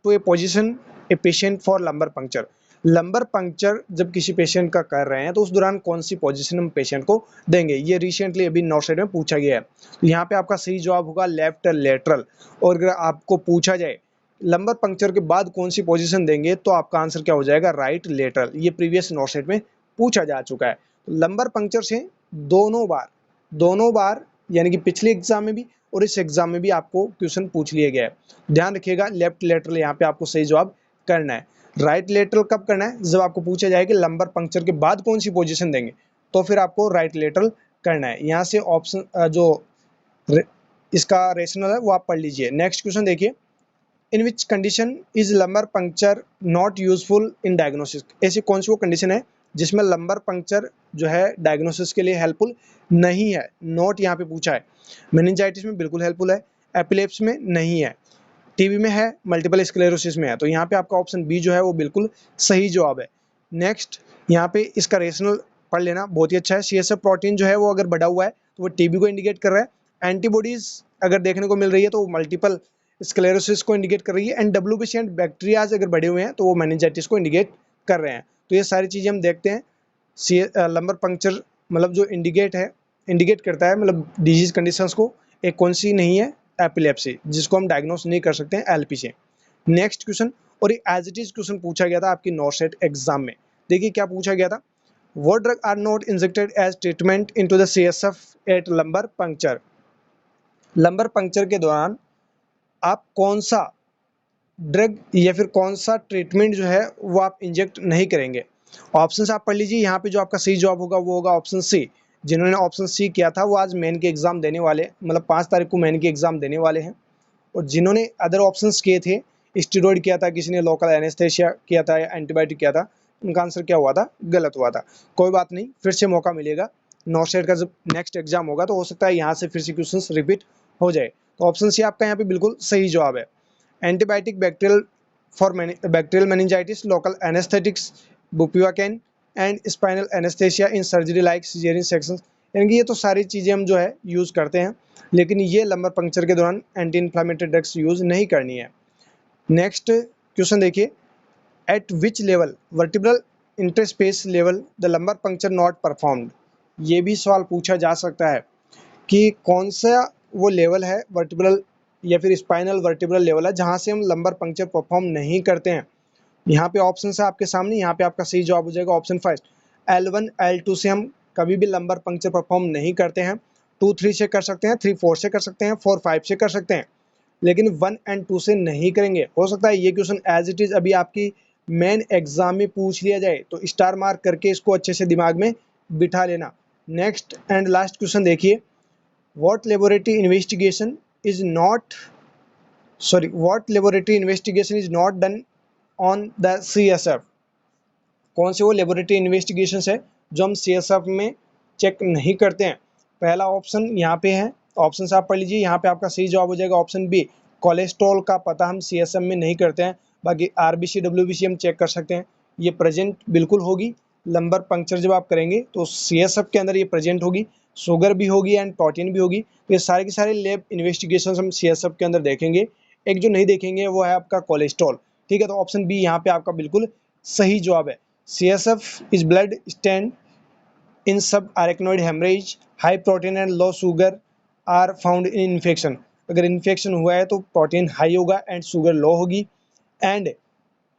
to a position a patient for lumbar puncture. Lumbar puncture जब किसी पेशेंट का कर रहे हैं तो उस दौरान कौन सी पोजीशन हम पेशेंट को देंगे, ये रिसेंटली अभी नोटसेट में पूछा गया है। तो यहाँ पे आपका सही जवाब होगा लेफ्ट लेटरल। और अगर आपको पूछा जाए लंबर पंक्चर के बाद कौन सी पोजीशन देंगे तो आपका आंसर क्या हो जाएगा? Right lateral. ये प्रीवियस नोटसेट में पूछा जा चुका है। तो लंबर पंक्चर से दोनों बार यानी कि पिछले एग्जाम में भी और इस एग्जाम में भी आपको क्वेश्चन पूछ लिया गया है। ध्यान रखिएगा, लेफ्ट लेटरल यहाँ पे आपको सही जवाब करना है। राइट लेटरल कब करना है? जब आपको पूछा जाए कि लंबर पंक्चर के बाद कौन सी पोजीशन देंगे तो फिर आपको राइट लेटरल करना है। यहाँ से ऑप्शन जो इसका रेशनल है वो आप पढ़ लीजिए। नेक्स्ट क्वेश्चन देखिए, in which condition is lumbar puncture not useful in diagnosis. ऐसी कौन सी वो कंडीशन है जिसमें लंबर पंक्चर जो है डायग्नोसिस के लिए हेल्पफुल नहीं है? नोट यहाँ पे पूछा है। मेनिंजाइटिस में बिल्कुल हेल्पफुल है, एपिलेप्सी में नहीं है, टीबी में है, मल्टीपल स्क्लेरोसिस में है। तो यहाँ पे आपका ऑप्शन बी जो है वो बिल्कुल सही जवाब है। नेक्स्ट यहाँ पे इसका रेशनल पढ़ लेना, बहुत ही अच्छा है। CSF प्रोटीन जो है वो अगर बढ़ा हुआ है तो वो टीबी को इंडिकेट कर रहा है। एंटीबॉडीज अगर देखने को मिल रही है तो वो मल्टीपल स्क्लेरोसिस को इंडिकेट कर रही है। एंड WBC एंड बैक्टीरियाज अगर बढ़े हुए हैं तो वो मेनिंजाइटिस को इंडिकेट कर रहे हैं। तो ये सारी चीज़ें हम देखते हैं। लंबर पंक्चर मतलब जो इंडिकेट करता है मतलब डिजीज कंडीशंस को, एक कौन सी नहीं है? एपिलेप्सी, जिसको हम डायग्नोस नहीं कर सकते हैं LP से। नेक्स्ट क्वेश्चन, और एज इट इज क्वेश्चन पूछा गया था आपकी नोटसेट एग्जाम में। देखिए क्या पूछा गया था, what drug are not injected as treatment into the CSF at lumbar puncture. Lumbar puncture के दौरान आप कौन सा ड्रग या फिर कौन सा ट्रीटमेंट जो है वो आप इंजेक्ट नहीं करेंगे? ऑप्शंस आप पढ़ लीजिए। यहाँ पे जो आपका सही जवाब होगा वो होगा ऑप्शन सी। जिन्होंने ऑप्शन सी किया था वो आज मेन के एग्जाम देने वाले, मतलब 5 तारीख को मेन के एग्जाम देने वाले हैं। और जिन्होंने अदर ऑप्शंस किए थे, स्टेरॉइड किया था, किसी ने लोकल एनेस्थेशिया किया था या एंटीबायोटिक किया था, उनका आंसर क्या हुआ था? गलत हुआ था। कोई बात नहीं, फिर से मौका मिलेगा। नोटसेट का जब नेक्स्ट एग्जाम होगा तो हो सकता है यहाँ से फिर से क्वेश्चंस रिपीट हो जाए। तो ऑप्शन सी आपका यहाँ पे बिल्कुल सही जवाब है। Antibiotic bacterial for bacterial meningitis, local anaesthetics, bupivacaine and spinal anaesthesia in surgery like caesarean section. यानी कि ये तो सारी चीज़ें हम जो है यूज़ करते हैं, लेकिन ये लंबर पंक्चर के दौरान एंटी इन्फ्लामेटरी ड्रग्स यूज़ नहीं करनी है। नेक्स्ट क्वेश्चन देखिए, eight which level vertebral interspace level the lumbar puncture not performed. ये भी सवाल पूछा जा सकता है कि कौन सा वो लेवल है वर्टिब्रल या फिर स्पाइनल वर्टिब्रल लेवल है जहाँ से हम लंबर पंक्चर परफॉर्म नहीं करते हैं। यहाँ पे ऑप्शन है आपके सामने, यहाँ पे आपका सही जवाब हो जाएगा ऑप्शन फर्स्ट, L1 L2 से हम कभी भी लंबर पंक्चर परफॉर्म नहीं करते हैं। 2 3 से कर सकते हैं, 3 4 से कर सकते हैं, 4 5 से कर सकते हैं, लेकिन 1 एंड 2 से नहीं करेंगे। हो सकता है ये क्वेश्चन एज इट इज़ अभी आपकी मेन एग्जाम में पूछ लिया जाए, तो स्टार मार्क करके इसको अच्छे से दिमाग में बिठा लेना। नेक्स्ट एंड लास्ट क्वेश्चन देखिए, what laboratory investigation is not done on the CSF। कौन से वो लेबोरेटरी इन्वेस्टिगेशंस है जो हम CSF में चेक नहीं करते हैं। पहला ऑप्शन यहाँ पे है, ऑप्शन से आप पढ़ लीजिए, यहाँ पे आपका सही जवाब हो जाएगा ऑप्शन बी, कोलेस्ट्रॉल का पता हम CSF में नहीं करते हैं, बाकी RBC WBC हम चेक कर सकते हैं। ये प्रेजेंट बिल्कुल होगी, लंबर पंक्चर जब आप करेंगे तो CSF के अंदर ये प्रेजेंट होगी, शुगर भी होगी एंड प्रोटीन भी होगी। तो ये सारे के सारे लैब इन्वेस्टिगेशन हम CSF के अंदर देखेंगे। एक जो नहीं देखेंगे वो है आपका कोलेस्ट्रॉल। ठीक है, तो ऑप्शन बी यहाँ पे आपका बिल्कुल सही जवाब है। CSF is blood stained in subarachnoid haemorrhage, high protein and low sugar are found in infection. अगर इन्फेक्शन हुआ है तो प्रोटीन हाई होगा एंड शुगर लो होगी। एंड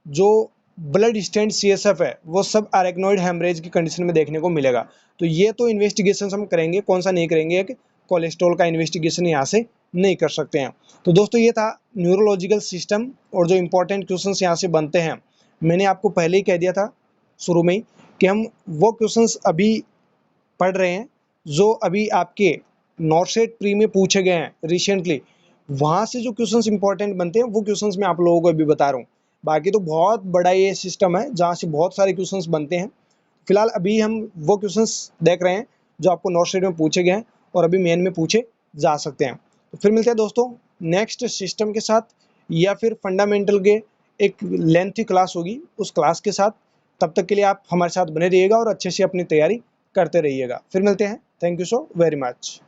जो ब्लड स्टैंड CSF है वो सब अरेक्नोइड हेमरेज की कंडीशन में देखने को मिलेगा। तो ये तो इन्वेस्टिगेशन हम करेंगे, कौन सा नहीं करेंगे, एक कोलेस्ट्रॉल का इन्वेस्टिगेशन यहाँ से नहीं कर सकते हैं। तो दोस्तों ये था न्यूरोलॉजिकल सिस्टम और जो इंपॉर्टेंट क्वेश्चंस यहाँ से बनते हैं। मैंने आपको पहले ही कह दिया था शुरू में ही कि हम वो क्वेश्चंस अभी पढ़ रहे हैं जो अभी आपके नॉर्सेट प्री में पूछे गए हैं रिसेंटली। वहाँ से जो क्वेश्चंस इंपॉर्टेंट बनते हैं वो क्वेश्चंस मैं आप लोगों को अभी बता रहा हूँ। बाकी तो बहुत बड़ा ये सिस्टम है जहाँ से बहुत सारे क्वेश्चंस बनते हैं। फिलहाल अभी हम वो क्वेश्चंस देख रहे हैं जो आपको नॉर्सेट में पूछे गए हैं और अभी मेन में पूछे जा सकते हैं। तो फिर मिलते हैं दोस्तों नेक्स्ट सिस्टम के साथ, या फिर फंडामेंटल के एक लेंथी क्लास होगी उस क्लास के साथ। तब तक के लिए आप हमारे साथ बने रहिएगा और अच्छे से अपनी तैयारी करते रहिएगा। फिर मिलते हैं। Thank you so very much.